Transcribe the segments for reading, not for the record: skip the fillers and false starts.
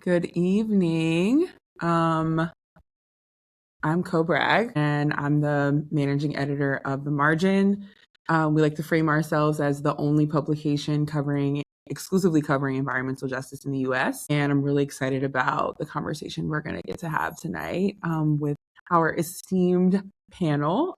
Good evening. I'm Ko Bragg, and I'm the managing editor of The Margin. We like to frame ourselves as the only publication exclusively covering environmental justice in the US. And I'm really excited about the conversation we're going to get to have tonight with our esteemed panel.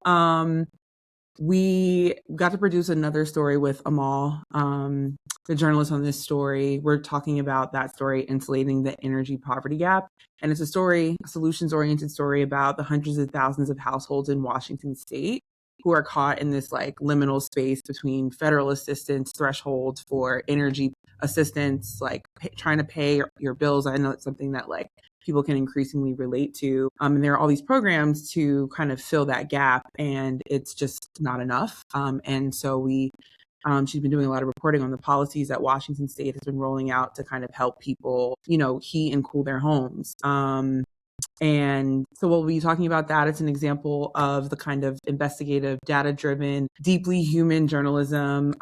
We got to produce another story with Amal, the journalist on this story. We're talking about that story, Insulating the Energy Poverty Gap. And it's a solutions-oriented story about the hundreds of thousands of households in Washington state who are caught in this liminal space between federal assistance thresholds for energy assistance, trying to pay your bills. I know it's something that people can increasingly relate to. And there are all these programs to kind of fill that gap, and it's just not enough. And so she's been doing a lot of reporting on the policies that Washington State has been rolling out to kind of help people, heat and cool their homes. And so we'll be talking about that. It's an example of the kind of investigative, data-driven, deeply human journalism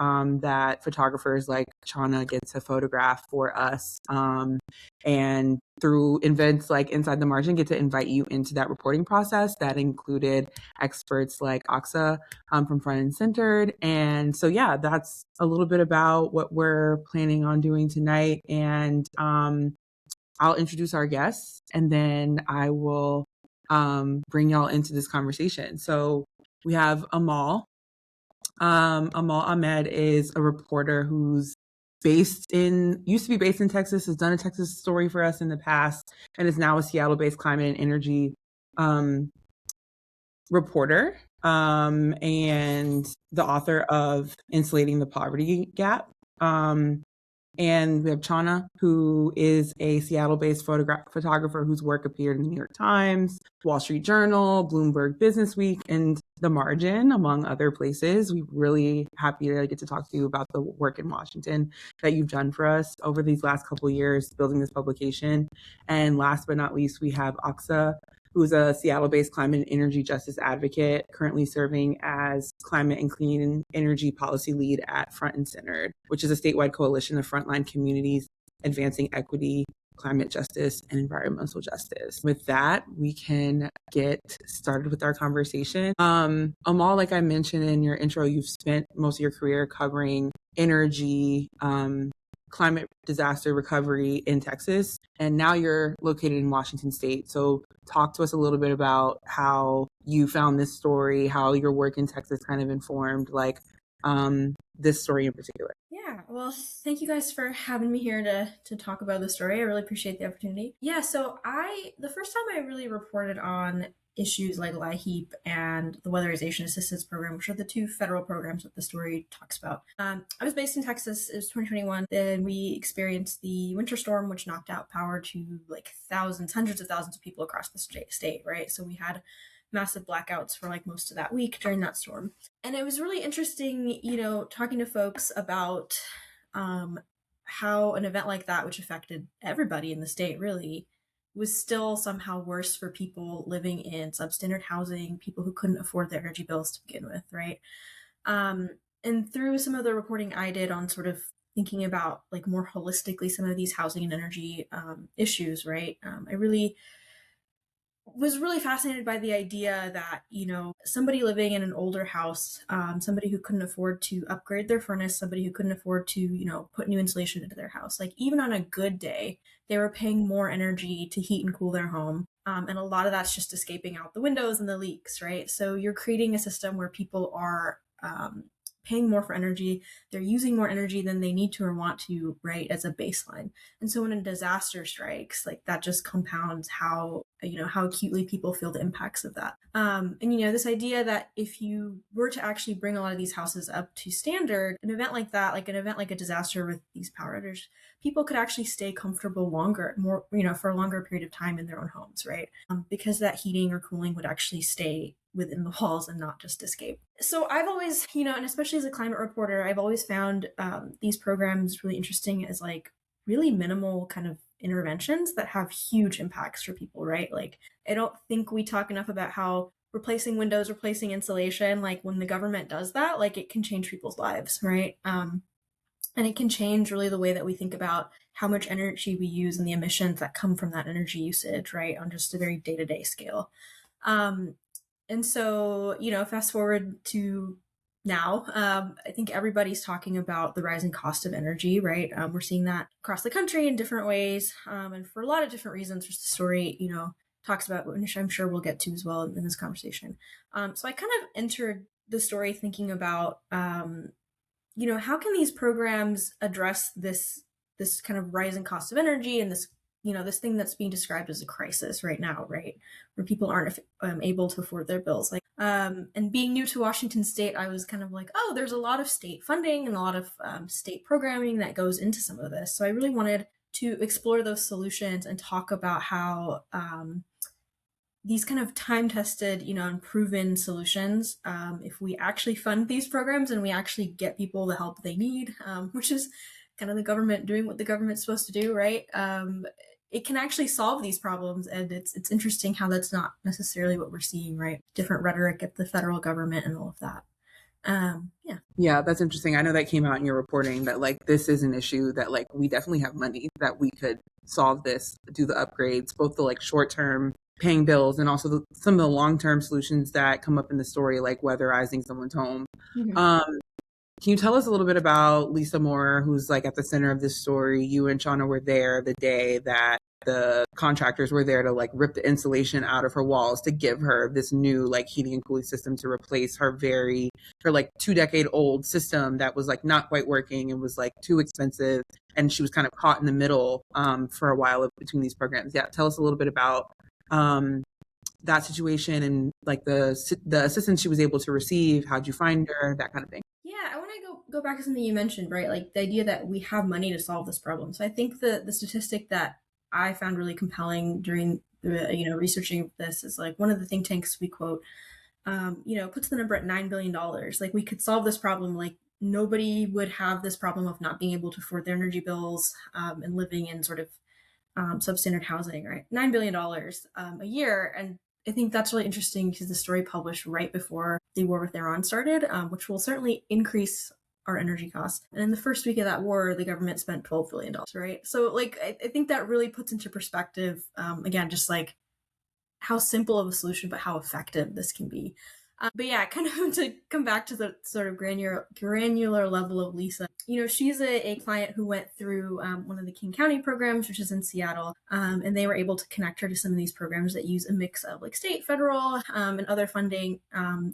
that photographers like Chona get to photograph for us. And through events like Inside the Margin, get to invite you into that reporting process that included experts like Aqsa from Front and Centered. And so, yeah, that's a little bit about what we're planning on doing tonight. And I'll introduce our guests, and then I will bring y'all into this conversation. So we have Amal. Amal Ahmed is a reporter who's used to be based in Texas, has done a Texas story for us in the past, and is now a Seattle-based climate and energy reporter, and the author of Insulating the Poverty Gap. And we have Chona, who is a Seattle-based photographer whose work appeared in the New York Times, Wall Street Journal, Bloomberg Businessweek, and The Margin, among other places. We're really happy to get to talk to you about the work in Washington that you've done for us over these last couple of years building this publication. And last but not least, we have Aqsa, who's a Seattle-based climate and energy justice advocate, currently serving as climate and clean energy policy lead at Front and Centered, which is a statewide coalition of frontline communities advancing equity, climate justice, and environmental justice. With that, we can get started with our conversation. Amal, like I mentioned in your intro, you've spent most of your career covering energy, climate disaster recovery in Texas, and now you're located in Washington State. So talk to us a little bit about how you found this story, how your work in Texas kind of informed this story in particular. Yeah, well, thank you guys for having me here to talk about the story. I really appreciate the opportunity. Yeah, so the first time I really reported on issues like LIHEAP and the Weatherization Assistance Program, which are the two federal programs that the story talks about. I was based in Texas. It was 2021. Then we experienced the winter storm, which knocked out power to hundreds of thousands of people across the state, right? So we had massive blackouts for most of that week during that storm. And it was really interesting, talking to folks about how an event like that, which affected everybody in the state really, was still somehow worse for people living in substandard housing, people who couldn't afford their energy bills to begin with, right? And through some of the reporting I did on sort of thinking about more holistically some of these housing and energy issues, right? I was really fascinated by the idea that, somebody living in an older house, somebody who couldn't afford to upgrade their furnace, somebody who couldn't afford to, put new insulation into their house, even on a good day, they were paying more energy to heat and cool their home. And a lot of that's just escaping out the windows and the leaks, right? So you're creating a system where people are paying more for energy. They're using more energy than they need to or want to, right, as a baseline. And so when a disaster strikes, that just compounds how acutely people feel the impacts of that. And this idea that if you were to actually bring a lot of these houses up to standard, an event like that, an event like a disaster with these power outages, people could actually stay comfortable for a longer period of time in their own homes, right? Because that heating or cooling would actually stay within the walls and not just escape. So I've always, and especially as a climate reporter, I've always found these programs really interesting as really minimal kind of interventions that have huge impacts for people, right? I don't think we talk enough about how replacing windows, replacing insulation, when the government does that, it can change people's lives, right? And it can change really the way that we think about how much energy we use and the emissions that come from that energy usage, right, on just a very day-to-day scale. And so, fast forward to now, I think everybody's talking about the rising cost of energy, right? We're seeing that across the country in different ways, and for a lot of different reasons, which the story, talks about, which I'm sure we'll get to as well in this conversation. So I kind of entered the story thinking about, how can these programs address this kind of rising cost of energy and this this thing that's being described as a crisis right now, right, where people aren't able to afford their bills. Like, and being new to Washington State, I was kind of like, oh, there's a lot of state funding and a lot of state programming that goes into some of this. So I really wanted to explore those solutions and talk about how these kind of time-tested, and proven solutions, if we actually fund these programs and we actually get people the help they need, which is kind of the government doing what the government's supposed to do, right? It can actually solve these problems, and it's interesting how that's not necessarily what we're seeing, right? Different rhetoric at the federal government and all of that. Yeah, that's interesting. I know that came out in your reporting that like this is an issue that like we definitely have money that we could solve this, do the upgrades, both the like short term paying bills and also some of the long term solutions that come up in the story, like weatherizing someone's home. Mm-hmm. Can you tell us a little bit about Lisa Moore, who's like at the center of this story? You and Chona were there the day that the contractors were there to like rip the insulation out of her walls to give her this new like heating and cooling system to replace her like 2-decade old system that was like not quite working and was like too expensive. And she was kind of caught in the middle for a while between these programs. Yeah, tell us a little bit about that situation and like the assistance she was able to receive. How'd you find her? That kind of thing. Yeah, I want to go back to something you mentioned, right? Like the idea that we have money to solve this problem. So I think the statistic that I found really compelling during researching this is like one of the think tanks we quote, puts the number at $9 billion. Like we could solve this problem. Like nobody would have this problem of not being able to afford their energy bills and living in sort of substandard housing, right? $9 billion a year. And I think that's really interesting because the story published right before the war with Iran started, which will certainly increase our energy costs. And in the first week of that war, the government spent $12 billion, right? So like, I think that really puts into perspective, again, just like how simple of a solution, but how effective this can be. But yeah, kind of to come back to the sort of granular level of Lisa, she's a client who went through one of the King County programs, which is in Seattle, and they were able to connect her to some of these programs that use a mix of like state, federal, and other funding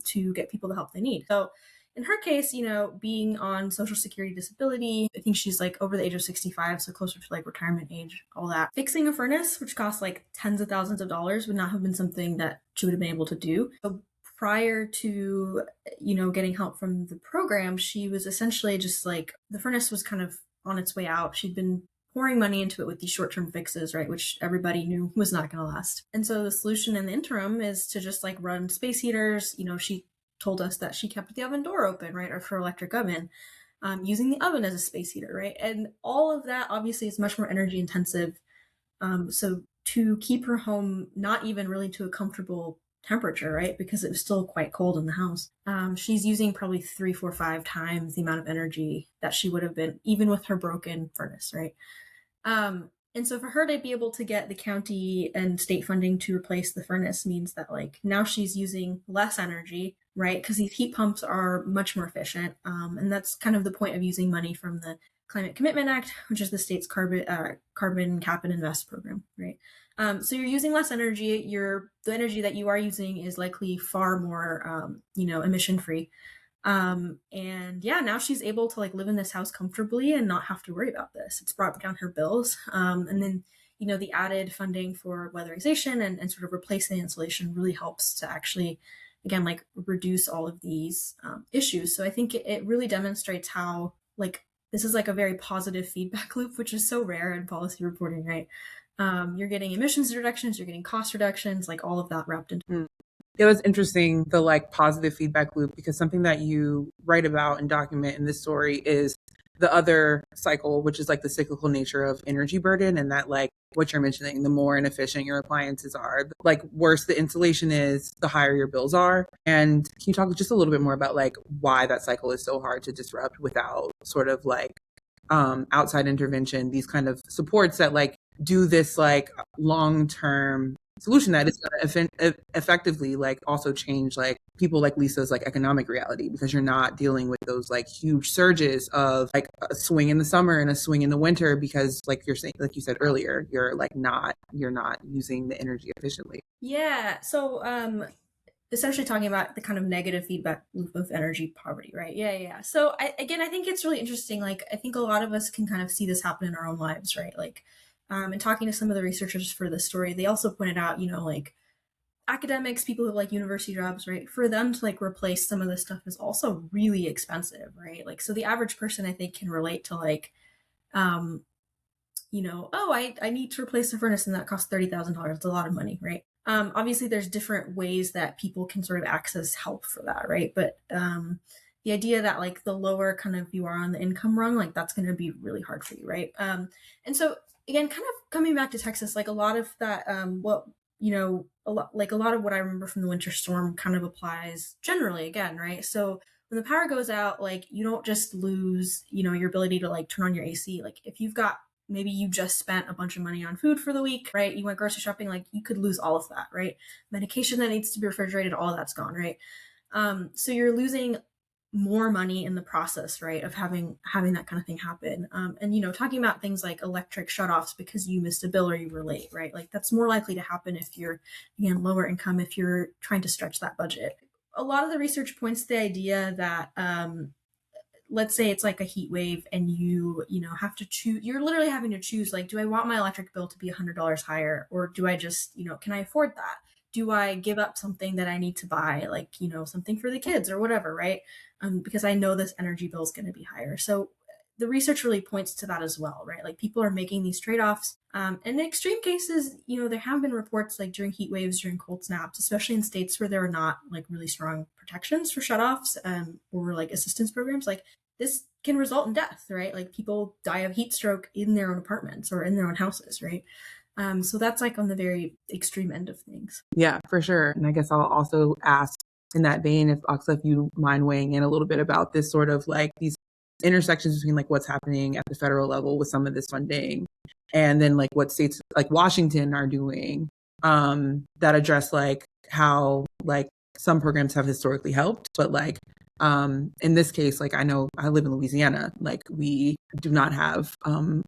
to get people the help they need. So in her case, being on Social Security disability, I think she's like over the age of 65, so closer to like retirement age, all that. Fixing a furnace, which costs like tens of thousands of dollars, would not have been something that she would have been able to do. So prior to, getting help from the program, she was essentially just like, the furnace was kind of on its way out. She'd been pouring money into it with these short-term fixes, right, which everybody knew was not going to last. And so the solution in the interim is to just like run space heaters. She told us that she kept the oven door open, right, or for electric oven, using the oven as a space heater, right? And all of that obviously is much more energy intensive. So to keep her home not even really to a comfortable temperature, right, because it was still quite cold in the house, she's using probably 3, 4, 5 times the amount of energy that she would have been even with her broken furnace, right? And so for her to be able to get the county and state funding to replace the furnace means that like now she's using less energy, right? Because these heat pumps are much more efficient. And that's kind of the point of using money from the Climate Commitment Act, which is the state's carbon cap and invest program, right? So you're using less energy. The energy that you are using is likely far more, emission free. And yeah, now she's able to like live in this house comfortably and not have to worry about this. It's brought down her bills. And then, the added funding for weatherization and sort of replacing insulation really helps to actually, again, like reduce all of these issues. So I think it really demonstrates how like this is like a very positive feedback loop, which is so rare in policy reporting, right? You're getting emissions reductions, you're getting cost reductions, like all of that wrapped into. Yeah, that's interesting, the like positive feedback loop, because something that you write about and document in this story is the other cycle, which is like the cyclical nature of energy burden, and that like what you're mentioning, the more inefficient your appliances are, like worse the insulation is, the higher your bills are. And can you talk just a little bit more about like why that cycle is so hard to disrupt without sort of like outside intervention, these kind of supports that like do this like long-term solution that is going to effectively like also change like people like Lisa's like economic reality, because you're not dealing with those like huge surges of like a swing in the summer and a swing in the winter, because like you're saying, like you said earlier, you're not using the energy efficiently. Yeah. So essentially talking about the kind of negative feedback loop of energy poverty, right? Yeah. So I think it's really interesting. Like, I think a lot of us can kind of see this happen in our own lives, right? Like, and talking to some of the researchers for this story, they also pointed out, like academics, people who have like university jobs, right? For them to like replace some of this stuff is also really expensive, right? Like, so the average person I think can relate to like, um, oh, I need to replace the furnace and that costs $30,000. It's a lot of money, right? Obviously, there's different ways that people can sort of access help for that, right? But the idea that like the lower kind of you are on the income rung, like that's going to be really hard for you, right? And so again, kind of coming back to Texas, like a lot of that, a lot of what I remember from the winter storm kind of applies generally again, right? So when the power goes out, like you don't just lose, your ability to like turn on your AC. Like if you've got maybe you just spent a bunch of money on food for the week, right? You went grocery shopping, like you could lose all of that, right? Medication that needs to be refrigerated, all of that's gone, right? So you're losing more money in the process, right, of having that kind of thing happen. And talking about things like electric shutoffs because you missed a bill or you were late, right? Like that's more likely to happen if you're, again, lower income, if you're trying to stretch that budget. A lot of the research points to the idea that let's say it's like a heat wave and you have to choose, you're literally having to choose, like, do I want my electric bill to be $100 higher, or do I just, can I afford that? Do I give up something that I need to buy, like, something for the kids or whatever, right? Because I know this energy bill is going to be higher. So the research really points to that as well, right? Like people are making these trade-offs. And in extreme cases, there have been reports like during heat waves, during cold snaps, especially in states where there are not like really strong protections for shutoffs or like assistance programs, like this can result in death, right? Like people die of heat stroke in their own apartments or in their own houses, right? So that's like on the very extreme end of things. Yeah, for sure. And I guess I'll also ask in that vein, if Aqsa, if you mind weighing in a little bit about this sort of like these intersections between like what's happening at the federal level with some of this funding, and then like what states like Washington are doing that address like how like some programs have historically helped, but like in this case, like I know I live in Louisiana, like we do not have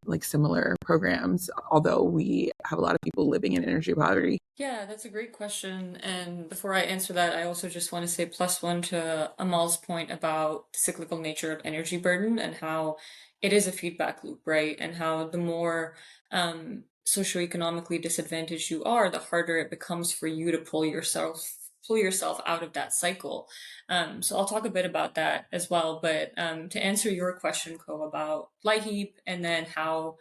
like similar programs, although we have a lot of people living in energy poverty. Yeah, that's a great question. And before I answer that, I also just want to say plus one to Amal's point about the cyclical nature of energy burden and how it is a feedback loop, right? And how the more socioeconomically disadvantaged you are, the harder it becomes for you to pull yourself out of that cycle. So I'll talk a bit about that as well. But to answer your question, Ko, about LIHEAP and then how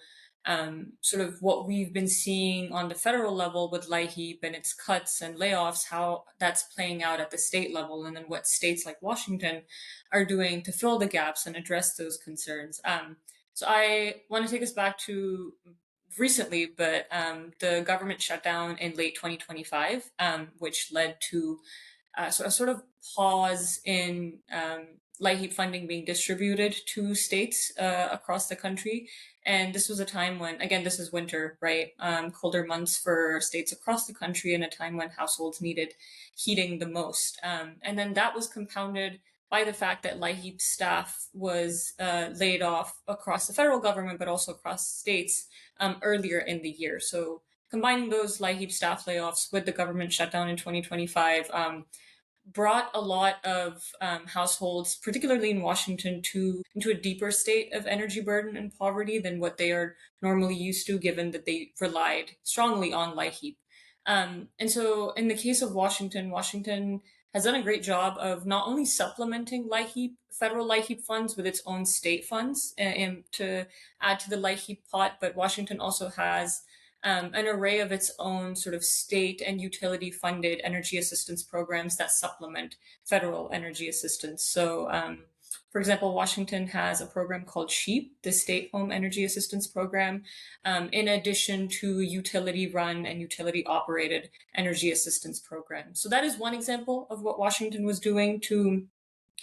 sort of what we've been seeing on the federal level with LIHEAP and its cuts and layoffs, how that's playing out at the state level, and then what states like Washington are doing to fill the gaps and address those concerns. So I want to take us back to recently, but the government shutdown in late 2025, which led to so a sort of pause in LIHEAP funding being distributed to states across the country. And this was a time when, again, this is winter, right? Colder months for states across the country, and a time when households needed heating the most. And then that was compounded by the fact that LIHEAP staff was laid off across the federal government, but also across states earlier in the year. So combining those LIHEAP staff layoffs with the government shutdown in 2025, brought a lot of households, particularly in Washington, into a deeper state of energy burden and poverty than what they are normally used to, given that they relied strongly on LIHEAP. And so, in the case of Washington, Washington has done a great job of not only supplementing LIHEAP, federal LIHEAP funds with its own state funds and to add to the LIHEAP pot, but Washington also has an array of its own sort of state and utility funded energy assistance programs that supplement federal energy assistance. So, for example, Washington has a program called SHEEP, the State Home Energy Assistance Program, in addition to utility run and utility operated energy assistance programs. So, that is one example of what Washington was doing to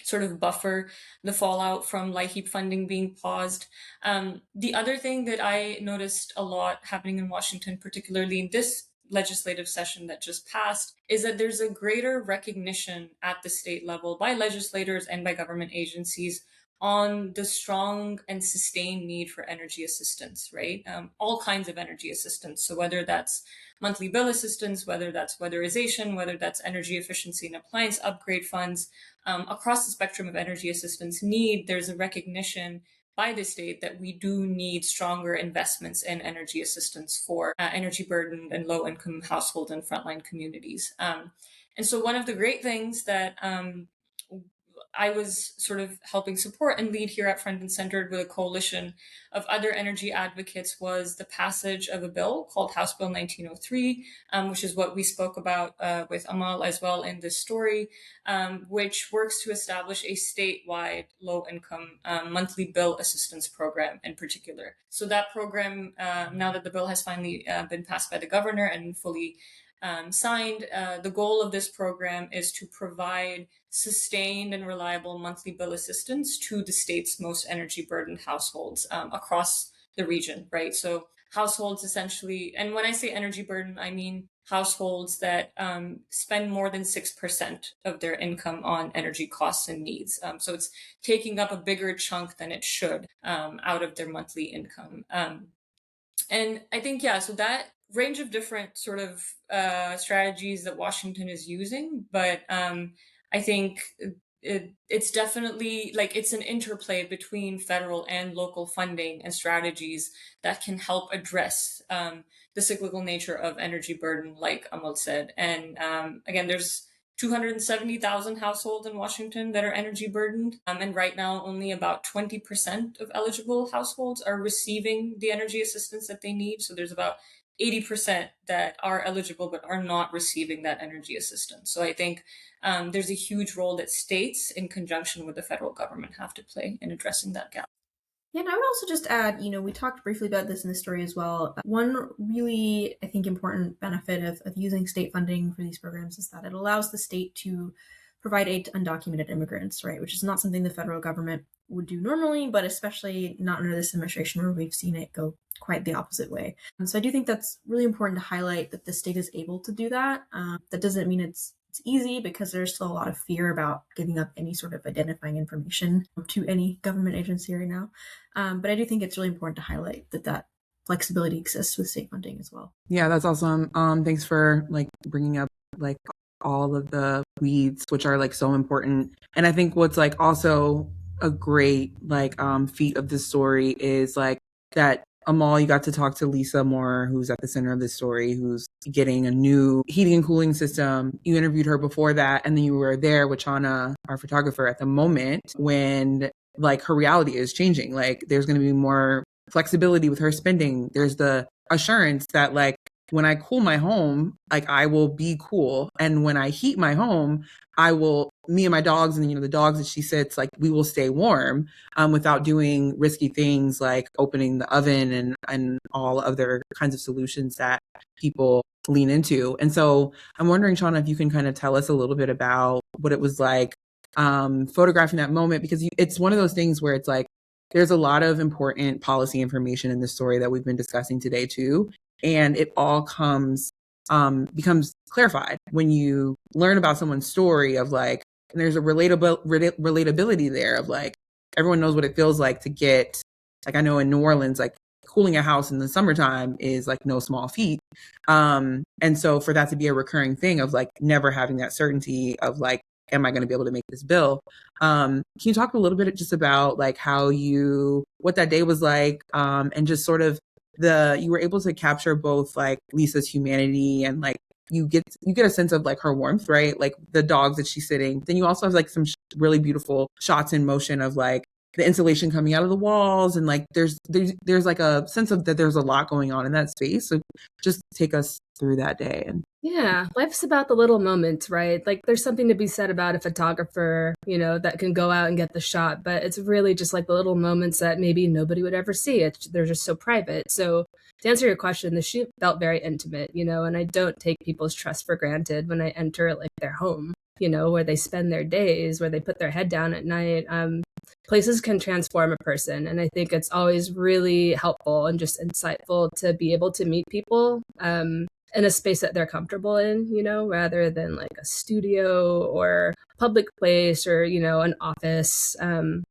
sort of buffer the fallout from LIHEAP funding being paused. The other thing that I noticed a lot happening in Washington, particularly in this legislative session that just passed, is that there's a greater recognition at the state level by legislators and by government agencies on the strong and sustained need for energy assistance, right? All kinds of energy assistance. So whether that's monthly bill assistance, whether that's weatherization, whether that's energy efficiency and appliance upgrade funds, across the spectrum of energy assistance need, there's a recognition by the state that we do need stronger investments in energy assistance for energy burdened and low income households and frontline communities. And so one of the great things that I was sort of helping support and lead here at Friend and Centered with a coalition of other energy advocates was the passage of a bill called House Bill 1903, which is what we spoke about with Amal as well in this story, which works to establish a statewide low-income monthly bill assistance program in particular. So that program, now that the bill has finally been passed by the governor and fully signed, the goal of this program is to provide sustained and reliable monthly bill assistance to the state's most energy burdened households across the region, right? So households essentially, and when I say energy burden, I mean households that spend more than 6% of their income on energy costs and needs. So it's taking up a bigger chunk than it should out of their monthly income. And I think, yeah, so that range of different sort of strategies that Washington is using, but I think it's definitely like it's an interplay between federal and local funding and strategies that can help address the cyclical nature of energy burden, like Amal said. And again, there's 270,000 households in Washington that are energy burdened. And right now, only about 20% of eligible households are receiving the energy assistance that they need. So there's about 80% that are eligible but are not receiving that energy assistance. So I think there's a huge role that states, in conjunction with the federal government, have to play in addressing that gap. Yeah, and I would also just add, we talked briefly about this in the story as well. One really, I think, important benefit of using state funding for these programs is that it allows the state to provide aid to undocumented immigrants, right? Which is not something the federal government would do normally, but especially not under this administration where we've seen it go quite the opposite way. And so I do think that's really important to highlight that the state is able to do that. That doesn't mean it's easy, because there's still a lot of fear about giving up any sort of identifying information to any government agency right now. But I do think it's really important to highlight that flexibility exists with state funding as well. Yeah, that's awesome. Thanks for bringing up all of the weeds, which are so important. And I think what's also a great feat of this story is that Amal, you got to talk to Lisa Moore, who's at the center of this story, who's getting a new heating and cooling system. You interviewed her before that, and then you were there with Chona, our photographer, at the moment when her reality is changing. There's going to be more flexibility with her spending. There's the assurance that when I cool my home, I will be cool. And when I heat my home, me and my dogs and, the dogs that she sits, we will stay warm without doing risky things like opening the oven and all other kinds of solutions that people lean into. And so I'm wondering, Chona, if you can kind of tell us a little bit about what it was like photographing that moment, because it's one of those things where it's there's a lot of important policy information in the story that we've been discussing today too. And it all becomes clarified when you learn about someone's story of and there's a relatability there of everyone knows what it feels like to get, I know in New Orleans, cooling a house in the summertime is no small feat. And so for that to be a recurring thing of never having that certainty of am I going to be able to make this bill? Can you talk a little bit just about what that day was like, and just sort of you were able to capture both Lisa's humanity and you get a sense of her warmth, right? The dogs that she's sitting. Then you also have some really beautiful shots in motion of the insulation coming out of the walls, and there's a sense of that there's a lot going on in that space. So just take us through that day. Yeah, life's about the little moments, right? Like there's something to be said about a photographer, that can go out and get the shot, but it's really just like the little moments that maybe nobody would ever see. They're just so private. So to answer your question, the shoot felt very intimate, and I don't take people's trust for granted when I enter like their home, where they spend their days, where they put their head down at night. Places can transform a person, and I think it's always really helpful and just insightful to be able to meet people. In a space that they're comfortable in, rather than like a studio or public place or, an office. I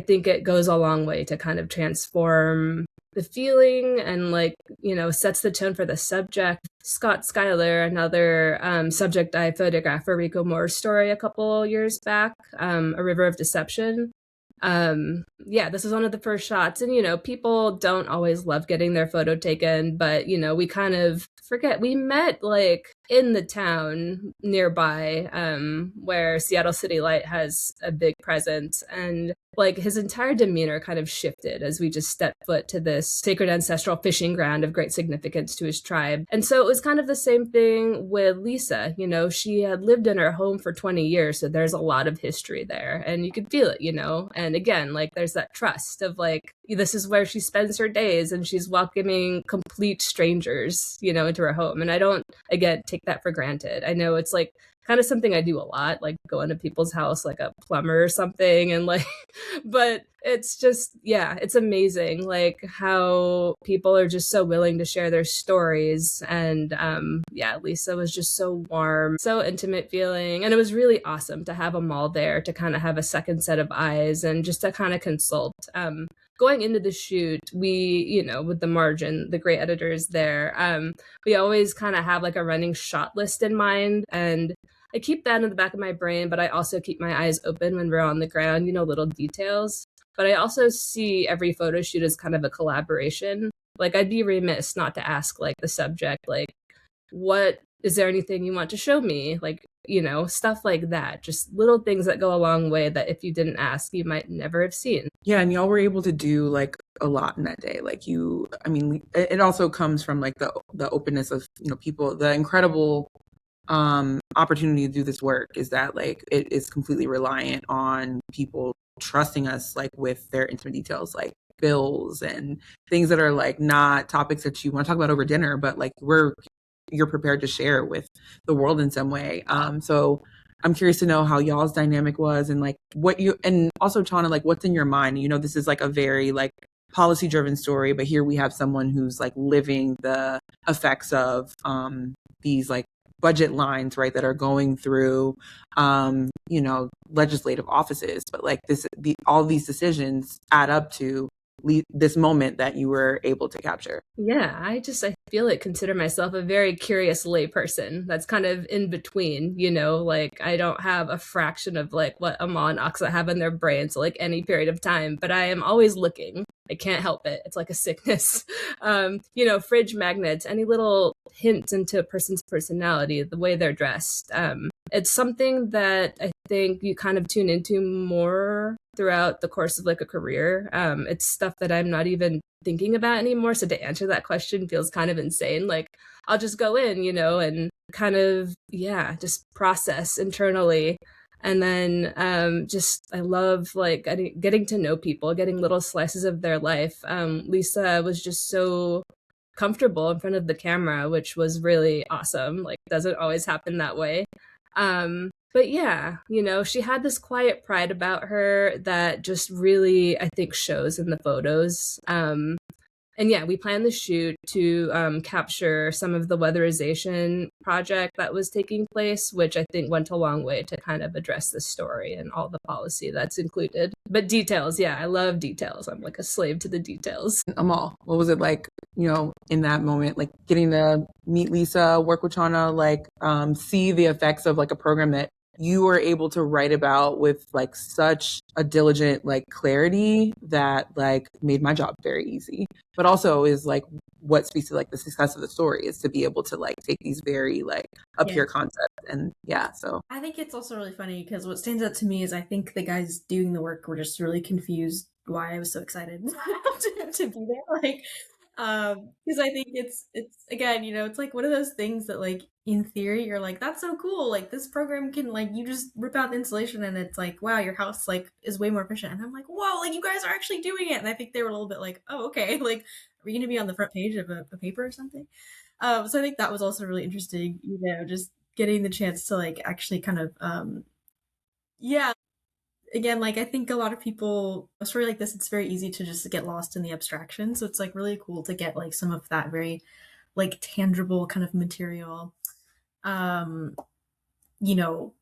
think it goes a long way to kind of transform the feeling and like, sets the tone for the subject. Scott Schuyler, another subject I photographed for Rico Moore's story a couple years back, A River of Deception. This is one of the first shots, and people don't always love getting their photo taken, but we kind of forget we met like in the town nearby, where Seattle City Light has a big presence, and like his entire demeanor kind of shifted as we just stepped foot to this sacred ancestral fishing ground of great significance to his tribe. And so it was kind of the same thing with Lisa. She had lived in her home for 20 years, so there's a lot of history there, and you could feel it, and again, like there's that trust of like this is where she spends her days, and she's welcoming complete strangers, into her home. And I don't, again, take that for granted. I know it's like kind of something I do a lot, like go into people's house like a plumber or something, and like but it's just, it's amazing like how people are just so willing to share their stories. And Lisa was just so warm, so intimate feeling, and it was really awesome to have Amal there to kind of have a second set of eyes and just to kind of consult. Going into the shoot, we, with the margin, the great editors there, we always kind of have like a running shot list in mind, and I keep that in the back of my brain, but I also keep my eyes open when we're on the ground, little details. But I also see every photo shoot as kind of a collaboration. Like I'd be remiss not to ask like the subject, like, what is there anything you want to show me? Like, stuff like that. Just little things that go a long way that if you didn't ask, you might never have seen. Yeah, and y'all were able to do like a lot in that day. Like it also comes from like the openness of, people, the incredible opportunity to do this work is that like it is completely reliant on people trusting us like with their intimate details, like bills and things that are like not topics that you want to talk about over dinner, but like you're prepared to share with the world in some way. So I'm curious to know how y'all's dynamic was, and like and also Chona, like what's in your mind. This is like a very like policy driven story, but here we have someone who's like living the effects of these like budget lines, right, that are going through legislative offices, but like all these decisions add up to this moment that you were able to capture. Yeah, I feel like consider myself a very curious layperson that's kind of in between, like I don't have a fraction of like what Amal and Aqsa have in their brains like any period of time, but I am always looking. I can't help it. It's like a sickness. Fridge magnets, any little hints into a person's personality, the way they're dressed. It's something that I think you kind of tune into more throughout the course of like a career. It's stuff that I'm not even thinking about anymore. So to answer that question feels kind of insane. Like I'll just go in, and kind of, just process internally. And then I love like getting to know people, getting little slices of their life. Lisa was just so comfortable in front of the camera, which was really awesome. Like doesn't always happen that way. But she had this quiet pride about her that just really, I think, shows in the photos. We planned the shoot to capture some of the weatherization project that was taking place, which I think went a long way to kind of address the story and all the policy that's included. But details, I love details. I'm like a slave to the details. Amal, what was it like, in that moment, like getting to meet Lisa, work with Chona, like see the effects of like a program that you were able to write about with like such a diligent like clarity that like made my job very easy, but also is like what speaks to like the success of the story is to be able to like take these very like up here concepts. And so I think it's also really funny because what stands out to me is I think the guys doing the work were just really confused why I was so excited to be there. Like Because I think it's again, it's like one of those things that like in theory you're like, that's so cool. Like this program can like you just rip out the insulation and it's like, wow, your house like is way more efficient. And I'm like, whoa, like you guys are actually doing it. And I think they were a little bit like, oh, okay, like are we gonna be on the front page of a paper or something? So I think that was also really interesting, just getting the chance to like actually kind of yeah, again, like I think a lot of people a story like this, it's very easy to just get lost in the abstraction. So it's like really cool to get like some of that very like tangible kind of material, um, you know,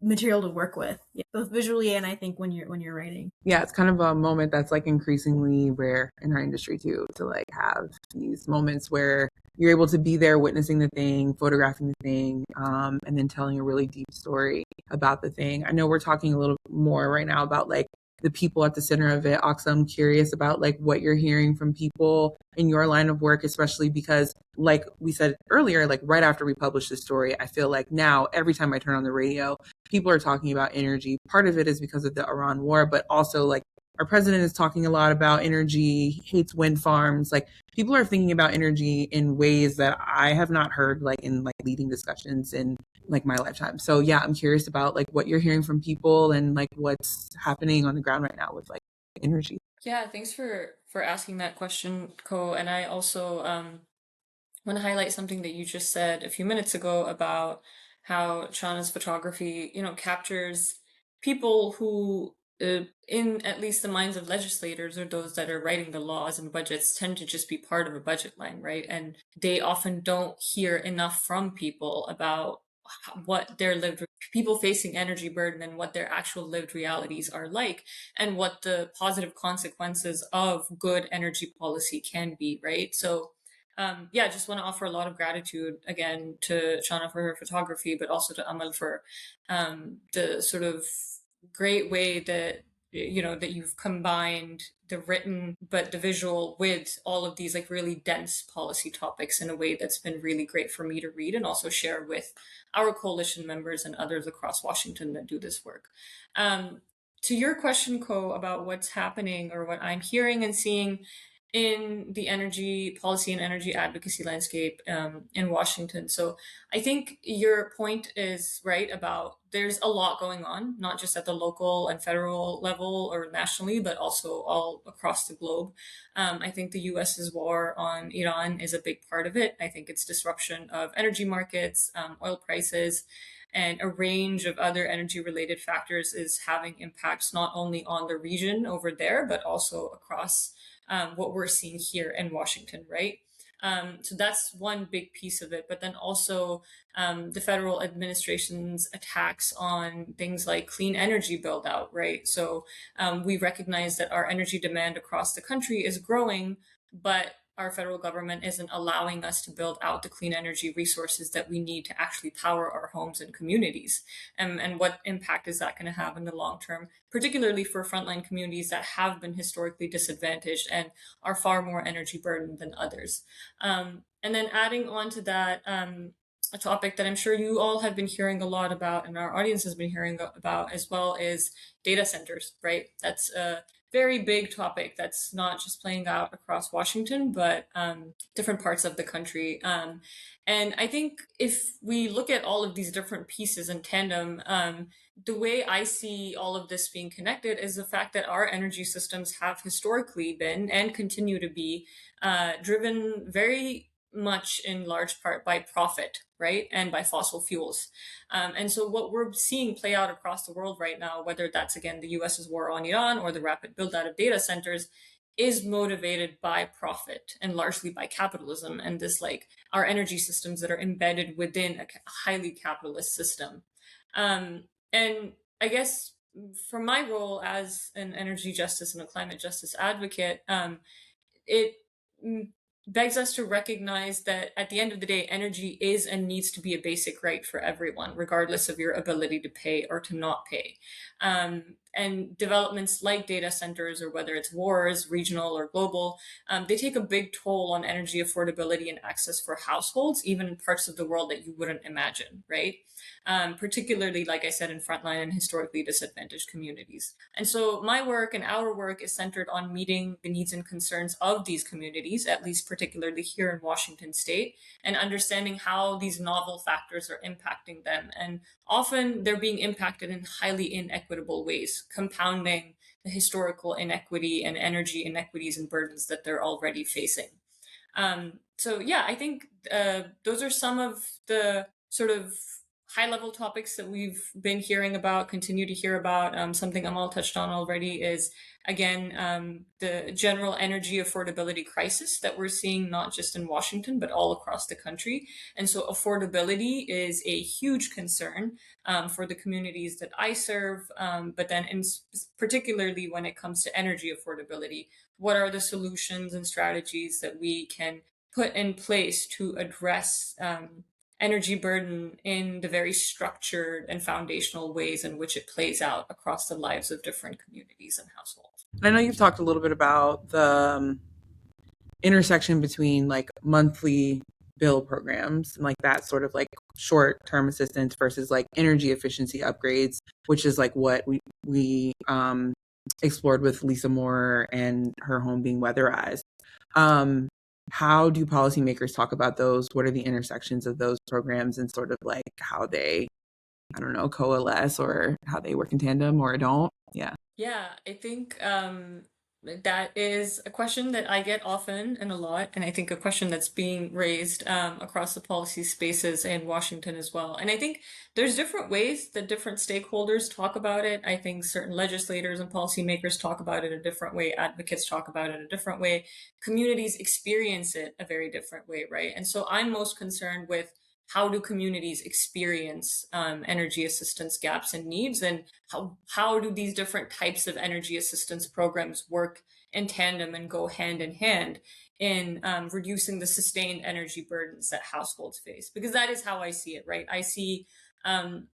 material to work with, both visually and I think when you're writing. Yeah, it's kind of a moment that's like increasingly rare in our industry too, to like have these moments where you're able to be there witnessing the thing, photographing the thing, and then telling a really deep story about the thing. I know we're talking a little more right now about like the people at the center of it. Aqsa, I'm curious about like what you're hearing from people in your line of work, especially because like we said earlier, like right after we published this story, I feel like now every time I turn on the radio, people are talking about energy. Part of it is because of the Iran war, but also like our president is talking a lot about energy, he hates wind farms. Like people are thinking about energy in ways that I have not heard like in like leading discussions in like my lifetime. So yeah, I'm curious about like what you're hearing from people and like what's happening on the ground right now with like energy. Yeah, thanks for asking that question, Ko. And I also want to highlight something that you just said a few minutes ago about how Chona's photography, captures people who, in at least the minds of legislators or those that are writing the laws and budgets, tend to just be part of a budget line, right? And they often don't hear enough from people about what their lived people facing energy burden and what their actual lived realities are like and what the positive consequences of good energy policy can be, right? So yeah, just want to offer a lot of gratitude again to Chona for her photography, but also to Amal for the sort of great way that that you've combined the written but the visual with all of these like really dense policy topics in a way that's been really great for me to read and also share with our coalition members and others across Washington that do this work. To your question, Ko, about what's happening or what I'm hearing and seeing in the energy policy and energy advocacy landscape in Washington. So I think your point is right about there's a lot going on, not just at the local and federal level or nationally, but also all across the globe. I think the US's war on Iran is a big part of it. I think its disruption of energy markets, oil prices, and a range of other energy related factors is having impacts not only on the region over there, but also across what we're seeing here in Washington, right? So that's one big piece of it. But then also the federal administration's attacks on things like clean energy build out, right? So we recognize that our energy demand across the country is growing, but our federal government isn't allowing us to build out the clean energy resources that we need to actually power our homes and communities. And what impact is that going to have in the long term, particularly for frontline communities that have been historically disadvantaged and are far more energy burdened than others? And then adding on to that, a topic that I'm sure you all have been hearing a lot about and our audience has been hearing about as well is data centers, right? That's a very big topic that's not just playing out across Washington, but different parts of the country. And I think if we look at all of these different pieces in tandem, the way I see all of this being connected is the fact that our energy systems have historically been and continue to be driven very much in large part by profit, right? And by fossil fuels. And so what we're seeing play out across the world right now, whether that's again the US's war on Iran or the rapid build out of data centers, is motivated by profit and largely by capitalism and this like our energy systems that are embedded within a highly capitalist system. And I guess from my role as an energy justice and a climate justice advocate, it begs us to recognize that at the end of the day, energy is and needs to be a basic right for everyone, regardless of your ability to pay or to not pay. And developments like data centers, or whether it's wars, regional or global, they take a big toll on energy affordability and access for households, even in parts of the world that you wouldn't imagine, right? Particularly, like I said, in frontline and historically disadvantaged communities. And so my work and our work is centered on meeting the needs and concerns of these communities, at least particularly here in Washington state, and understanding how these novel factors are impacting them. And often they're being impacted in highly inequitable ways, compounding the historical inequity and energy inequities and burdens that they're already facing. So yeah, I think those are some of the sort of high level topics that we've been hearing about, continue to hear about. Something Amal touched on already is, again, the general energy affordability crisis that we're seeing not just in Washington, but all across the country. And so affordability is a huge concern for the communities that I serve, but then particularly when it comes to energy affordability, what are the solutions and strategies that we can put in place to address energy burden in the very structured and foundational ways in which it plays out across the lives of different communities and households. I know you've talked a little bit about the intersection between like monthly bill programs and like that sort of like short-term assistance versus like energy efficiency upgrades, which is like what we explored with Lisa Moore and her home being weatherized. How do policymakers talk about those? What are the intersections of those programs and sort of like how they, I don't know, coalesce or how they work in tandem or don't? Yeah. Yeah, I think that is a question that I get often and a lot, and I think a question that's being raised across the policy spaces in Washington as well. And I think there's different ways that different stakeholders talk about it. I think certain legislators and policymakers talk about it a different way, advocates talk about it a different way, communities experience it a very different way, right? And so I'm most concerned with how do communities experience energy assistance gaps and needs, and how do these different types of energy assistance programs work in tandem and go hand in hand in reducing the sustained energy burdens that households face? Because that is how I see it, right? I see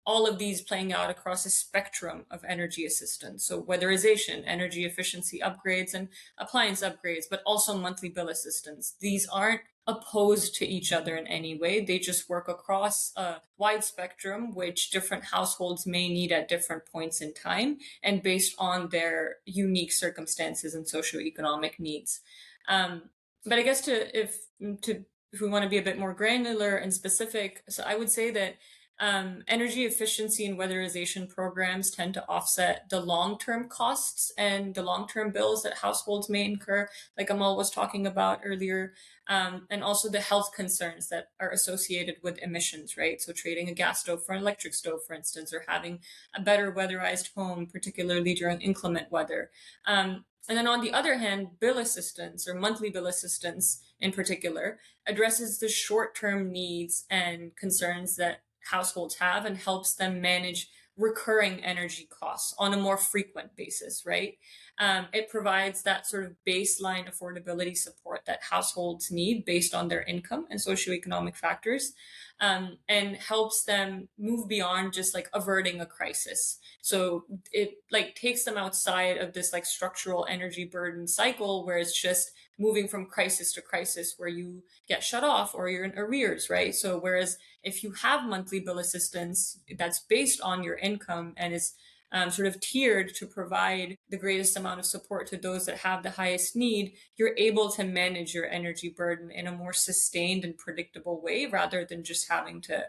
all of these playing out across a spectrum of energy assistance. So weatherization, energy efficiency upgrades, and appliance upgrades, but also monthly bill assistance. These aren't opposed to each other in any way. They just work across a wide spectrum, which different households may need at different points in time and based on their unique circumstances and socioeconomic needs. But I guess if we want to be a bit more granular and specific, so I would say that energy efficiency and weatherization programs tend to offset the long-term costs and the long-term bills that households may incur, like Amal was talking about earlier, and also the health concerns that are associated with emissions, right? So trading a gas stove for an electric stove, for instance, or having a better weatherized home, particularly during inclement weather. And then on the other hand, bill assistance or monthly bill assistance in particular addresses the short-term needs and concerns that households have and helps them manage recurring energy costs on a more frequent basis, right? It provides that sort of baseline affordability support that households need based on their income and socioeconomic factors, and helps them move beyond just like averting a crisis. So it like takes them outside of this like structural energy burden cycle where it's just moving from crisis to crisis where you get shut off or you're in arrears, right? So whereas if you have monthly bill assistance that's based on your income and is sort of tiered to provide the greatest amount of support to those that have the highest need, you're able to manage your energy burden in a more sustained and predictable way rather than just having to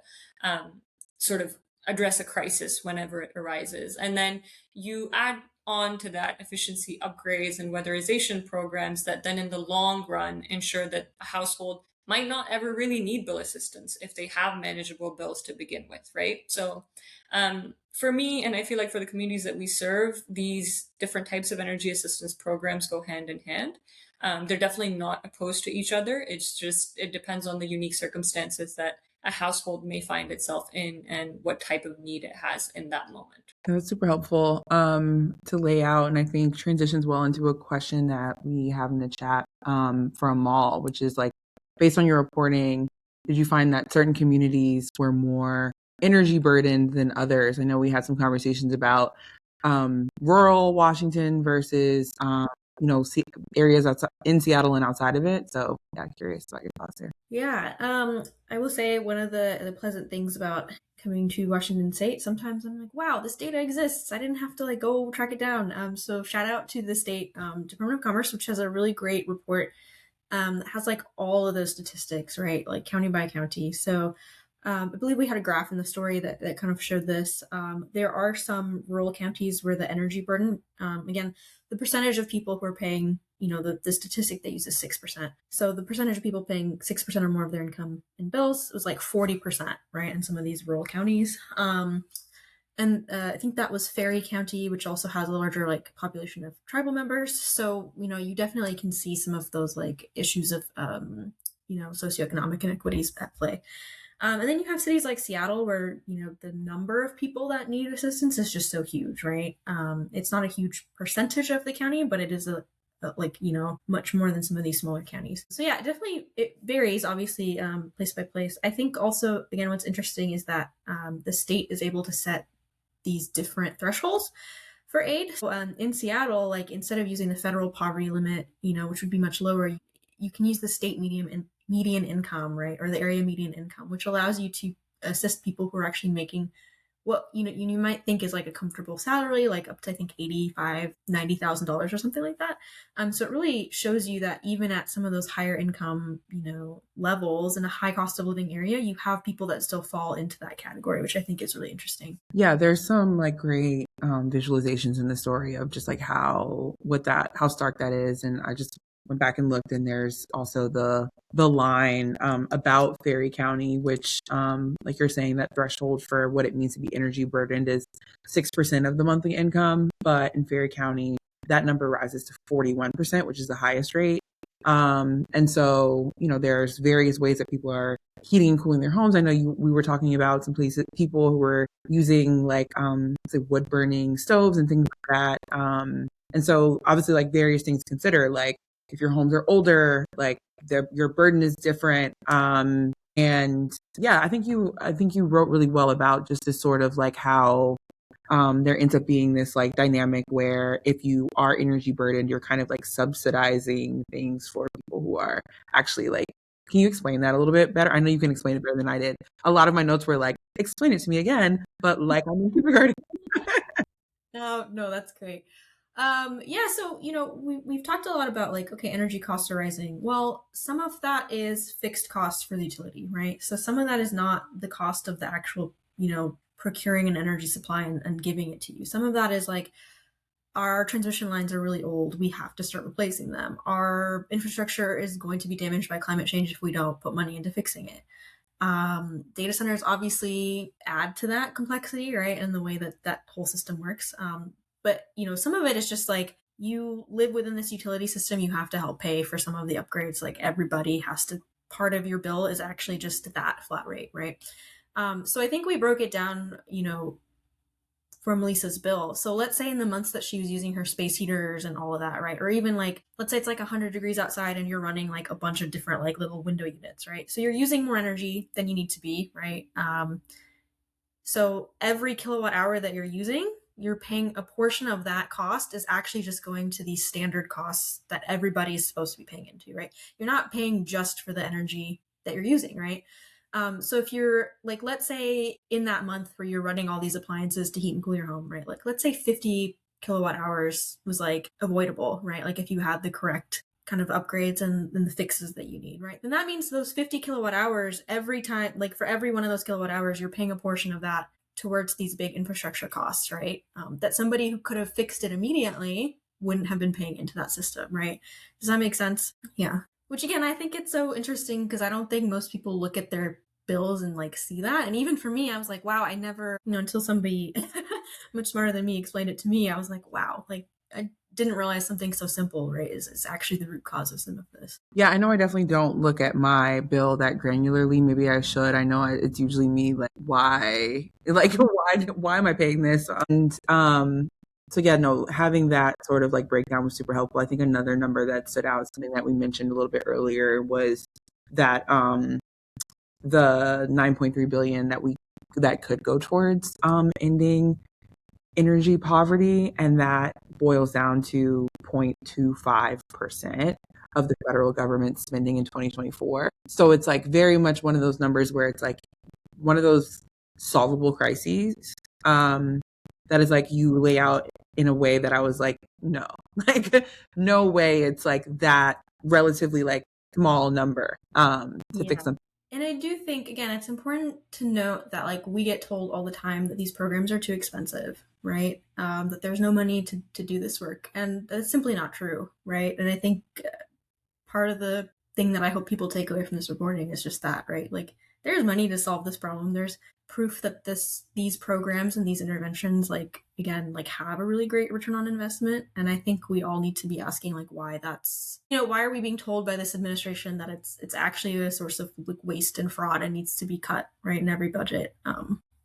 sort of address a crisis whenever it arises. And then you add on to that efficiency upgrades and weatherization programs that then in the long run ensure that a household might not ever really need bill assistance if they have manageable bills to begin with, right? So for me, and I feel like for the communities that we serve, these different types of energy assistance programs go hand in hand. They're definitely not opposed to each other. It's just, it depends on the unique circumstances that a household may find itself in and what type of need it has in that moment. That's super helpful to lay out, and I think transitions well into a question that we have in the chat from Amal, which is like, based on your reporting, did you find that certain communities were more energy burdened than others? I know we had some conversations about rural Washington versus areas outside in Seattle and outside of it. So yeah, curious about your thoughts there. Yeah, I will say one of the pleasant things about coming to Washington State, sometimes I'm like, wow, this data exists. I didn't have to like go track it down. So shout out to the state Department of Commerce, which has a really great report that has like all of those statistics, right? Like county by county. So I believe we had a graph in the story that kind of showed this. There are some rural counties where the energy burden, again, the percentage of people who are paying, the statistic they use is 6%. So the percentage of people paying 6% or more of their income in bills was like 40%, right? In some of these rural counties. And I think that was Ferry County, which also has a larger like population of tribal members. So, you definitely can see some of those like issues of, socioeconomic inequities at play. And then you have cities like Seattle where, the number of people that need assistance is just so huge, right? It's not a huge percentage of the county, but it is much more than some of these smaller counties. So yeah, definitely it varies, obviously, place by place. I think also, again, what's interesting is that the state is able to set these different thresholds for aid. So, in Seattle, like instead of using the federal poverty limit, which would be much lower, you can use the state median income, right, or the area median income, which allows you to assist people who are actually making what you might think is like a comfortable salary, like up to I think $85,000-$90,000 or something like that. So it really shows you that even at some of those higher income levels in a high cost of living area, you have people that still fall into that category, which I think is really interesting. Yeah, there's some like great visualizations in the story of just like how stark that is, and I just went back and looked, and there's also the line about Ferry County, which like you're saying, that threshold for what it means to be energy burdened is 6% of the monthly income, but in Ferry County that number rises to 41%, which is the highest rate. And so there's various ways that people are heating and cooling their homes. I know we were talking about some people who were using like say wood burning stoves and things like that. And so obviously like various things to consider, like if your homes are older, like your burden is different. And yeah, I think you wrote really well about just this sort of like how there ends up being this like dynamic where if you are energy burdened, you're kind of like subsidizing things for people who are actually like, can you explain that a little bit better? I know you can explain it better than I did. A lot of my notes were like, explain it to me again, but like I'm in kindergarten. No, that's great. Yeah, so we've talked a lot about like, okay, energy costs are rising. Well, some of that is fixed costs for the utility, right? So some of that is not the cost of the actual, procuring an energy supply and giving it to you. Some of that is like our transmission lines are really old. We have to start replacing them. Our infrastructure is going to be damaged by climate change if we don't put money into fixing it. Data centers obviously add to that complexity, right? And the way that whole system works. But some of it is just like you live within this utility system, you have to help pay for some of the upgrades. Like everybody has to, part of your bill is actually just that flat rate, right? So I think we broke it down, from Lisa's bill. So let's say in the months that she was using her space heaters and all of that, right? Or even like, let's say it's like 100 degrees outside and you're running like a bunch of different like little window units, right? So you're using more energy than you need to be, right? So every kilowatt hour that you're using, you're paying a portion of that cost is actually just going to these standard costs that everybody is supposed to be paying into, right? You're not paying just for the energy that you're using, right? So if you're like, let's say in that month where you're running all these appliances to heat and cool your home, right? Like let's say 50 kilowatt hours was like avoidable, right? Like if you had the correct kind of upgrades and the fixes that you need, right? Then that means those 50 kilowatt hours every time, like for every one of those kilowatt hours, you're paying a portion of that towards these big infrastructure costs, right? That somebody who could have fixed it immediately wouldn't have been paying into that system, right? Does that make sense? Yeah. Which again, I think it's so interesting because I don't think most people look at their bills and like see that. And even for me, I was like, wow, I never, until somebody much smarter than me explained it to me, I was like, wow, like I didn't realize something so simple, right, is actually the root cause of some of this. Yeah, I know I definitely don't look at my bill that granularly. Maybe I should. I know it's usually me like, why am I paying this? And so yeah, no, having that sort of like breakdown was super helpful. I think another number that stood out, something that we mentioned a little bit earlier, was that the 9.3 billion that could go towards ending energy poverty, and that boils down to 0.25% of the federal government spending in 2024. So it's like very much one of those numbers where it's like one of those solvable crises that is like you lay out in a way that I was like, no, like no way it's like that relatively like small number to fix something. And I do think, again, it's important to note that like we get told all the time that these programs are too expensive, right? That there's no money to do this work. And that's simply not true, right? And I think part of the thing that I hope people take away from this reporting is just that, right? Like there's money to solve this problem. There's proof that these programs and these interventions, like again, like have a really great return on investment. And I think we all need to be asking like why that's, why are we being told by this administration that it's actually a source of like waste and fraud and needs to be cut right in every budget,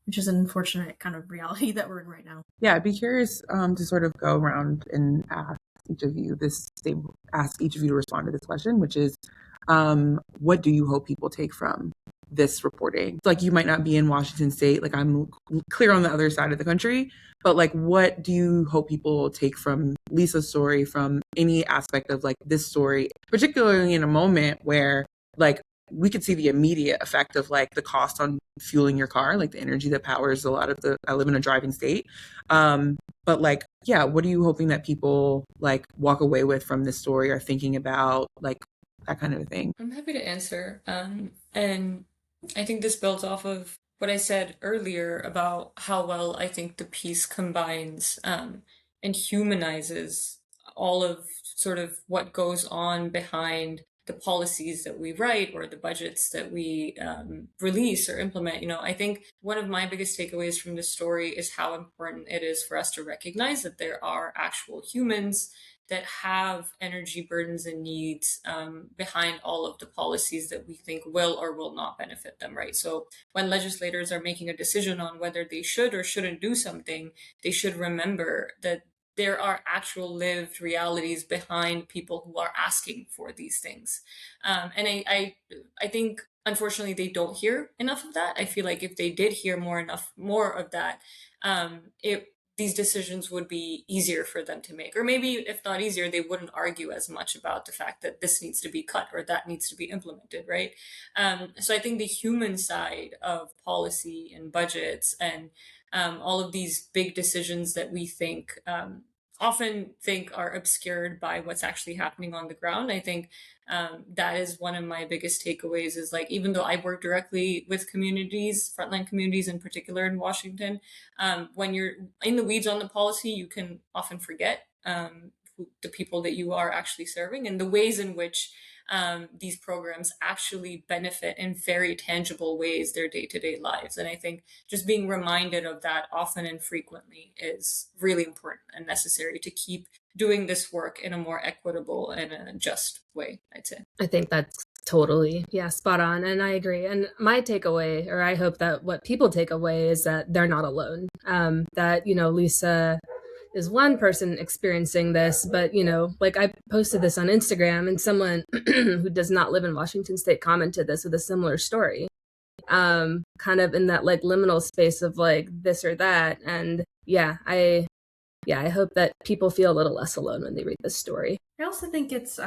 which is an unfortunate kind of reality that we're in right now. Yeah, I'd be curious to sort of go around and ask each of you to respond to this question, which is what do you hope people take from this reporting? It's like you might not be in Washington State, like I'm clear on the other side of the country, but like what do you hope people take from Lisa's story, from any aspect of like this story, particularly in a moment where like we could see the immediate effect of like the cost on fueling your car, like the energy that powers a lot of I live in a driving state. But like, yeah, what are you hoping that people like walk away with from this story or thinking about like that kind of thing? I'm happy to answer. And I think this builds off of what I said earlier about how well I think the piece combines and humanizes all of sort of what goes on behind the policies that we write or the budgets that we release or implement. I think one of my biggest takeaways from this story is how important it is for us to recognize that there are actual humans that have energy burdens and needs behind all of the policies that we think will or will not benefit them, right? So when legislators are making a decision on whether they should or shouldn't do something, they should remember that there are actual lived realities behind people who are asking for these things. And I think, unfortunately, they don't hear enough of that. I feel like if they did hear more of that, these decisions would be easier for them to make. Or maybe if not easier, they wouldn't argue as much about the fact that this needs to be cut or that needs to be implemented, right? So I think the human side of policy and budgets and all of these big decisions that we often think are obscured by what's actually happening on the ground. I think that is one of my biggest takeaways is like, even though I work directly with communities, frontline communities in particular in Washington, when you're in the weeds on the policy, you can often forget the people that you are actually serving and the ways in which these programs actually benefit in very tangible ways their day-to-day lives. And I think just being reminded of that often and frequently is really important and necessary to keep doing this work in a more equitable and a just way, I'd say. I think that's totally, spot on. And I agree. And my takeaway, or I hope that what people take away is that they're not alone. That, Lisa is one person experiencing this, but like I posted this on Instagram and someone who does not live in Washington State commented this with a similar story, kind of in that like liminal space of like this or that. And I hope that people feel a little less alone when they read this story. I also think it's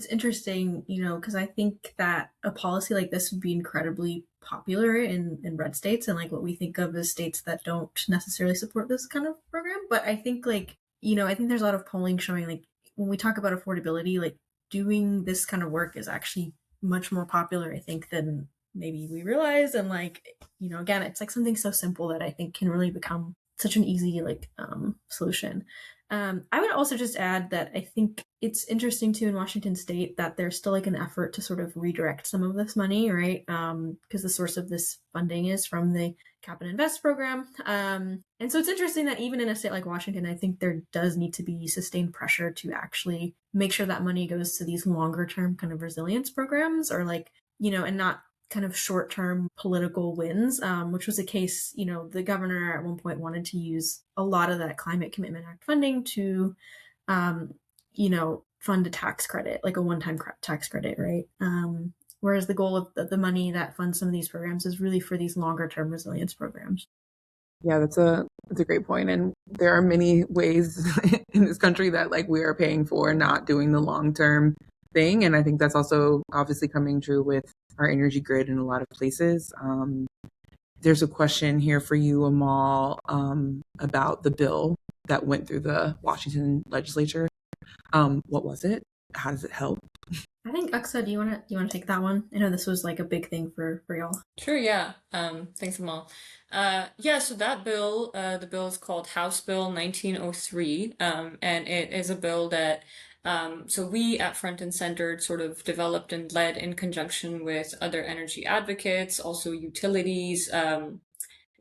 interesting, because I think that a policy like this would be incredibly popular in red states and like what we think of as states that don't necessarily support this kind of program. But I think like, I think there's a lot of polling showing like when we talk about affordability, like doing this kind of work is actually much more popular, I think, than maybe we realize. And like, again, it's like something so simple that I think can really become such an easy like solution. I would also just add that I think it's interesting too in Washington State that there's still like an effort to sort of redirect some of this money, right? Because the source of this funding is from the Cap and Invest program. And so it's interesting that even in a state like Washington, I think there does need to be sustained pressure to actually make sure that money goes to these longer term kind of resilience programs or like, and not kind of short-term political wins, which was a case, the governor at one point wanted to use a lot of that Climate Commitment Act funding to, fund a tax credit, like a one-time tax credit, right? Whereas the goal of the money that funds some of these programs is really for these longer-term resilience programs. Yeah, that's a great point. And there are many ways in this country that like we are paying for not doing the long term thing. And I think that's also obviously coming true with our energy grid in a lot of places. There's a question here for you, Amal, about the bill that went through the Washington legislature. What was it? How does it help? I think Aqsa, do you wanna take that one? I know this was like a big thing for y'all. Sure, yeah. Thanks, Amal. Yeah, so that bill, the bill is called House Bill 1903, and it is a bill that, so we at Front and Centered sort of developed and led in conjunction with other energy advocates, also utilities,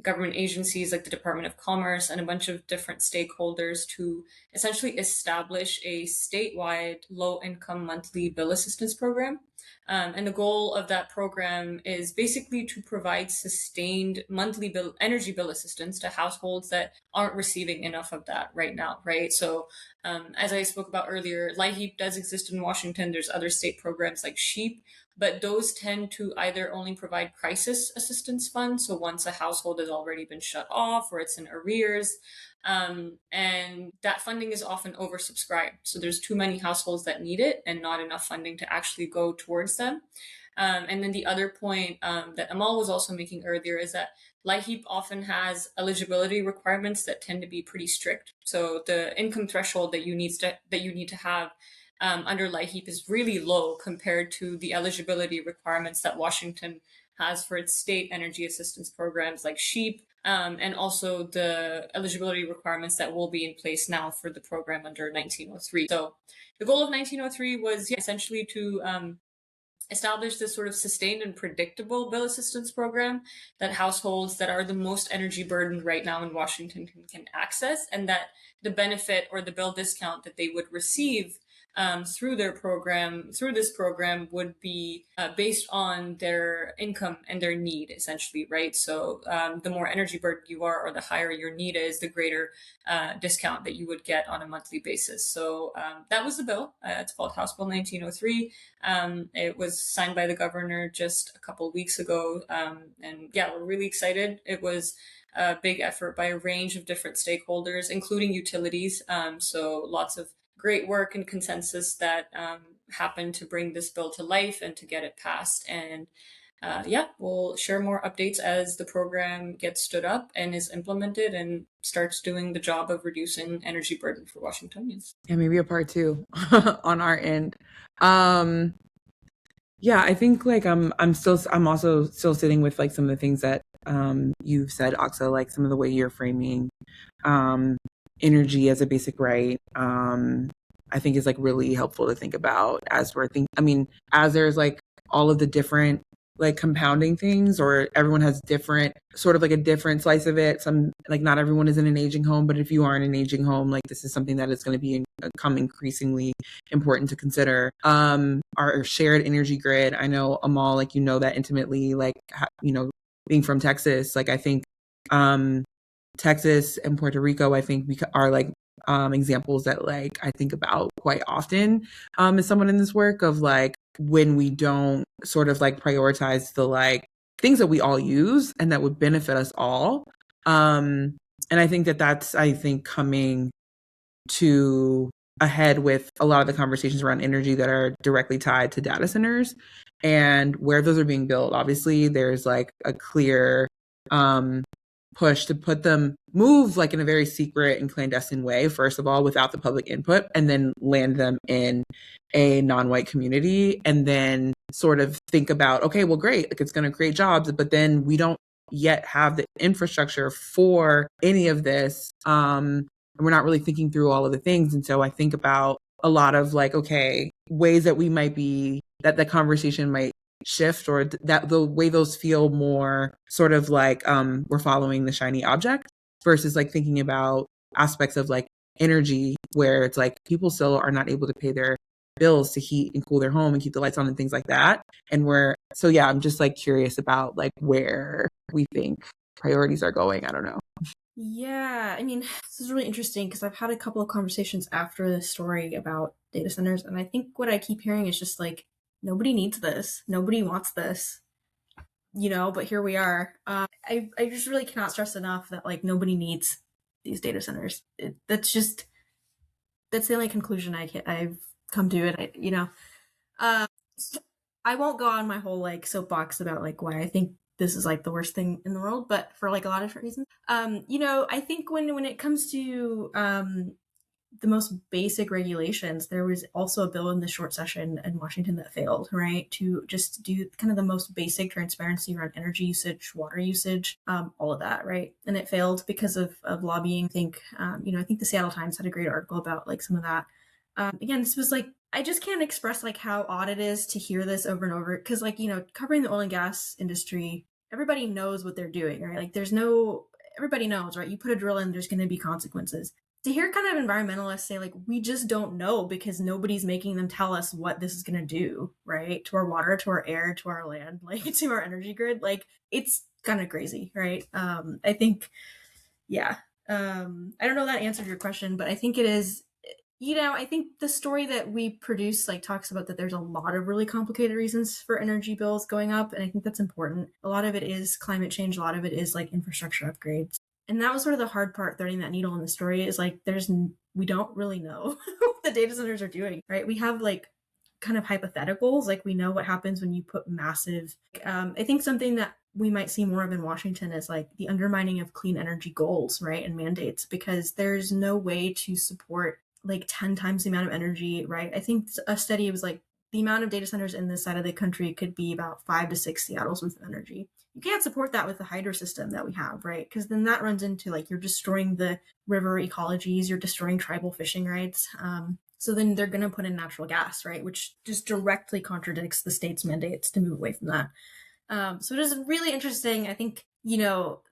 government agencies like the Department of Commerce and a bunch of different stakeholders to essentially establish a statewide low income monthly bill assistance program. And the goal of that program is basically to provide sustained monthly energy bill assistance to households that aren't receiving enough of that right now, right? So, as I spoke about earlier, LIHEAP does exist in Washington. There's other state programs like SHEEP, but those tend to either only provide crisis assistance funds. So once a household has already been shut off or it's in arrears, and that funding is often oversubscribed. So there's too many households that need it and not enough funding to actually go towards them. And then the other point that Amal was also making earlier is that LIHEAP often has eligibility requirements that tend to be pretty strict. So the income threshold that you need to have under LIHEAP is really low compared to the eligibility requirements that Washington has for its state energy assistance programs like SHEEP, and also the eligibility requirements that will be in place now for the program under 1903. So the goal of 1903 was essentially to establish this sort of sustained and predictable bill assistance program that households that are the most energy burdened right now in Washington can access, and that the benefit or the bill discount that they would receive through this program would be based on their income and their need, essentially, right? So the more energy burdened you are, or the higher your need is, the greater discount that you would get on a monthly basis. So that was the bill. It's called House Bill 1903. It was signed by the governor just a couple of weeks ago, and yeah, we're really excited. It was a big effort by a range of different stakeholders, including utilities. So lots of great work and consensus that happened to bring this bill to life and to get it passed. And yeah, we'll share more updates as the program gets stood up and is implemented and starts doing the job of reducing energy burden for Washingtonians. Yeah, maybe a part two on our end. Yeah, I think like I'm also still sitting with like some of the things that you've said, Aqsa, like some of the way you're framing um energy as a basic right. I think is like really helpful to think about as we're thinking. I mean, as there's like all of the different like compounding things, or everyone has different sort of like a different slice of it. Some like not everyone is in an aging home, but if you are in an aging home, like this is something that is going to become increasingly important to consider. Our shared energy grid. I know Amal, like you know that intimately, like being from Texas, like I think Texas and Puerto Rico, I think are like examples that like I think about quite often as someone in this work of like when we don't sort of like prioritize the like things that we all use and that would benefit us all. And I think that that's coming to ahead with a lot of the conversations around energy that are directly tied to data centers and where those are being built. Obviously, there's like a clear push to move like in a very secret and clandestine way, first of all, without the public input, and then land them in a non-white community, and then sort of think about, okay, well, great, like it's going to create jobs, but then we don't yet have the infrastructure for any of this. And we're not really thinking through all of the things. And so I think about a lot of like, okay, ways that we might be, that the conversation might shift, or that the way those feel more sort of like we're following the shiny object versus like thinking about aspects of like energy where it's like people still are not able to pay their bills to heat and cool their home and keep the lights on and things like that. And yeah, I'm just like curious about like where we think priorities are going. I don't know. Yeah, I mean, this is really interesting because I've had a couple of conversations after this story about data centers, and I think what I keep hearing is just like, nobody needs this. Nobody wants this. but here we are. I just really cannot stress enough that like nobody needs these data centers. That's the only conclusion I've come to it. I won't go on my whole like soapbox about like why I think this is like the worst thing in the world, but for like a lot of different reasons. I think when it comes to the most basic regulations, there was also a bill in the short session in Washington that failed, right? To just do kind of the most basic transparency around energy usage, water usage, all of that, right? And it failed because of lobbying. I think the Seattle Times had a great article about like some of that. Again, this was like, I just can't express like how odd it is to hear this over and over. Cause like, covering the oil and gas industry, everybody knows what they're doing, right? Like everybody knows, right? You put a drill in, there's going to be consequences. To hear kind of environmentalists say like, we just don't know because nobody's making them tell us what this is going to do, right? To our water, to our air, to our land, like to our energy grid. Like it's kind of crazy, right? I think, yeah. I don't know if that answered your question, but I think it is, I think the story that we produce like talks about that there's a lot of really complicated reasons for energy bills going up. And I think that's important. A lot of it is climate change. A lot of it is like infrastructure upgrades. And that was sort of the hard part threading that needle in the story is like, we don't really know what the data centers are doing, right? We have like kind of hypotheticals. Like we know what happens when you put massive, I think something that we might see more of in Washington is like the undermining of clean energy goals, right? And mandates, because there's no way to support like 10 times the amount of energy, right? I think a study was like the amount of data centers in this side of the country could be about 5 to 6 Seattle's worth of energy. You can't support that with the hydro system that we have, right? Because then that runs into like you're destroying the river ecologies, you're destroying tribal fishing rights. So then they're going to put in natural gas, right? Which just directly contradicts the state's mandates to move away from that. So it is really interesting. I think,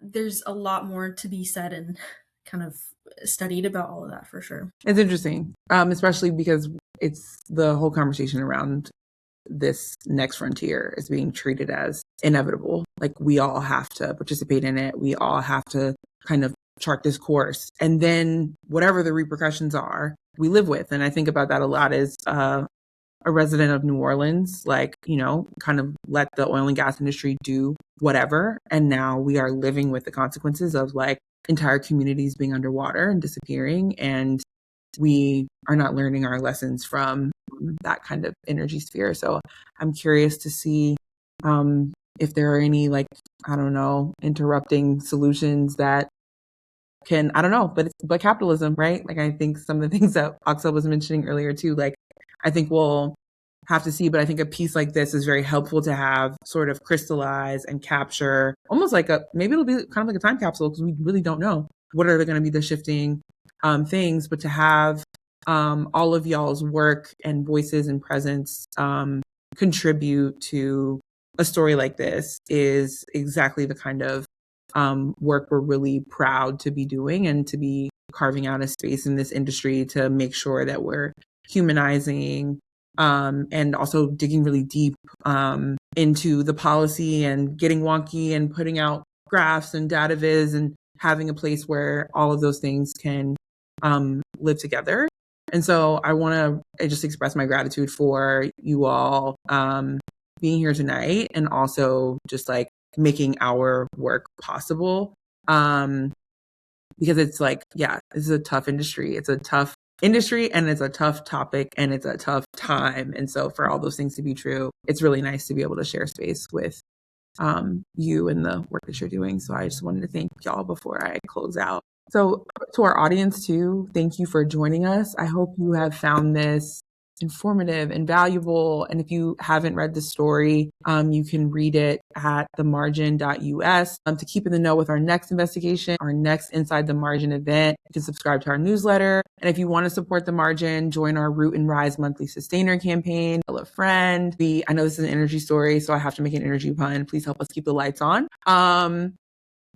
there's a lot more to be said and kind of studied about all of that for sure. It's interesting, especially because it's the whole conversation around this next frontier is being treated as inevitable. Like we all have to participate in it. We all have to kind of chart this course. And then whatever the repercussions are, we live with. And I think about that a lot as a resident of New Orleans, like, kind of let the oil and gas industry do whatever. And now we are living with the consequences of like entire communities being underwater and disappearing. And we are not learning our lessons from that kind of energy sphere. So I'm curious to see if there are any, like, I don't know, interrupting solutions that can, I don't know, but capitalism, right? Like, I think some of the things that Aqsa was mentioning earlier too, like, I think we'll have to see, but I think a piece like this is very helpful to have sort of crystallize and capture almost like maybe it'll be kind of like a time capsule because we really don't know what are going to be the shifting things, but to have all of y'all's work and voices and presence contribute to a story like this is exactly the kind of work we're really proud to be doing and to be carving out a space in this industry to make sure that we're humanizing and also digging really deep into the policy and getting wonky and putting out graphs and data viz and having a place where all of those things can live together. And so I want to just express my gratitude for you all being here tonight and also just like making our work possible. Because it's like, yeah, this is a tough industry. It's a tough industry and it's a tough topic and it's a tough time. And so for all those things to be true, it's really nice to be able to share space with you and the work that you're doing. So I just wanted to thank y'all before I close out. So to our audience too, thank you for joining us. I hope you have found this informative and valuable. And if you haven't read the story, you can read it at themargin.us. To keep in the know with our next investigation, our next Inside the Margin event, you can subscribe to our newsletter. And if you want to support The Margin, join our Root and Rise monthly sustainer campaign. Tell a friend. I know this is an energy story, so I have to make an energy pun. Please help us keep the lights on. And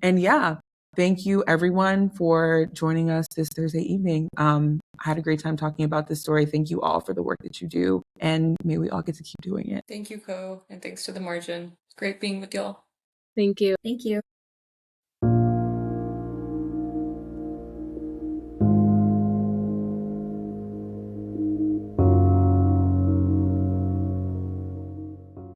yeah, thank you everyone for joining us this Thursday evening. I had a great time talking about this story. Thank you all for the work that you do, and may we all get to keep doing it. Thank you, Ko, and thanks to The Margin. Great being with y'all. Thank you. Thank you.